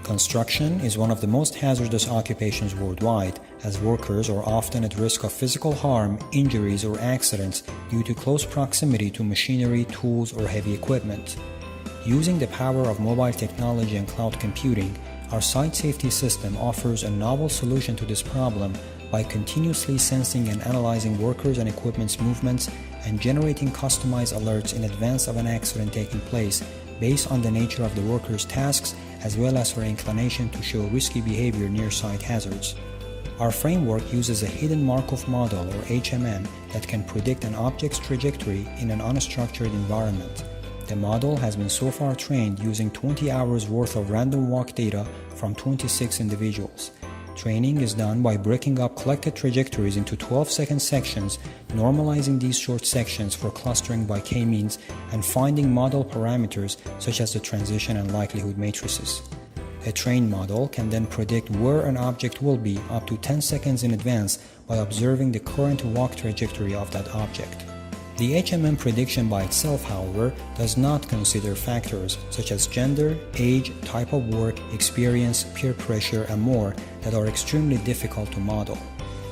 Construction is one of the most hazardous occupations worldwide, as workers are often at risk of physical harm, injuries, or accidents due to close proximity to machinery, tools, or heavy equipment. Using the power of mobile technology and cloud computing, our site safety system offers a novel solution to this problem by continuously sensing and analyzing workers' and equipment's movements and generating customized alerts in advance of an accident taking place based on the nature of the worker's tasks as well as her inclination to show risky behavior near site hazards. Our framework uses a hidden Markov model or HMM that can predict an object's trajectory in an unstructured environment. The model has been so far trained using 20 hours worth of random walk data from 26 individuals. Training is done by breaking up collected trajectories into 12-second sections, normalizing these short sections for clustering by k-means, and finding model parameters such as the transition and likelihood matrices. A trained model can then predict where an object will be up to 10 seconds in advance by observing the current walk trajectory of that object. The HMM prediction by itself, however, does not consider factors such as gender, age, type of work, experience, peer pressure, and more that are extremely difficult to model.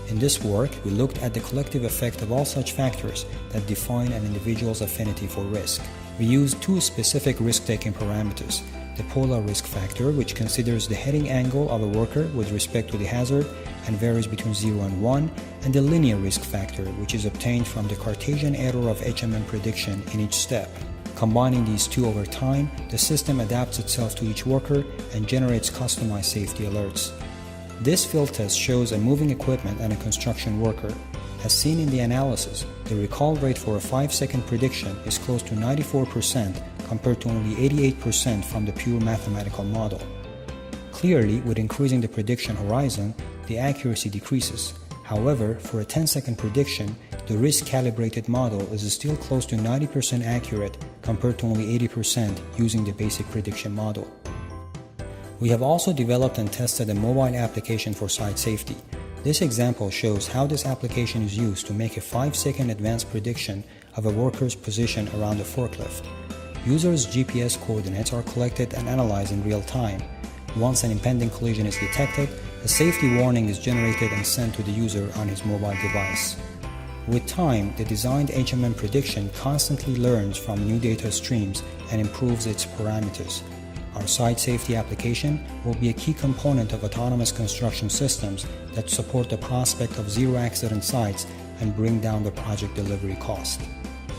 In this work, we looked at the collective effect of all such factors that define an individual's affinity for risk. We used two specific risk-taking parameters: the polar risk factor, which considers the heading angle of a worker with respect to the hazard and varies between 0 and 1, and the linear risk factor, which is obtained from the Cartesian error of HMM prediction in each step. Combining these two over time, the system adapts itself to each worker and generates customized safety alerts. This field test shows a moving equipment and a construction worker. As seen in the analysis, the recall rate for a 5-second prediction is close to 94% compared to only 88% from the pure mathematical model. Clearly, with increasing the prediction horizon, the accuracy decreases. However, for a 10-second prediction, the risk-calibrated model is still close to 90% accurate compared to only 80% using the basic prediction model. We have also developed and tested a mobile application for site safety. This example shows how this application is used to make a 5-second advanced prediction of a worker's position around a forklift. Users' GPS coordinates are collected and analyzed in real time. Once an impending collision is detected, a safety warning is generated and sent to the user on his mobile device. With time, the designed HMM prediction constantly learns from new data streams and improves its parameters. Our site safety application will be a key component of autonomous construction systems that support the prospect of zero accident sites and bring down the project delivery cost.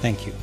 Thank you.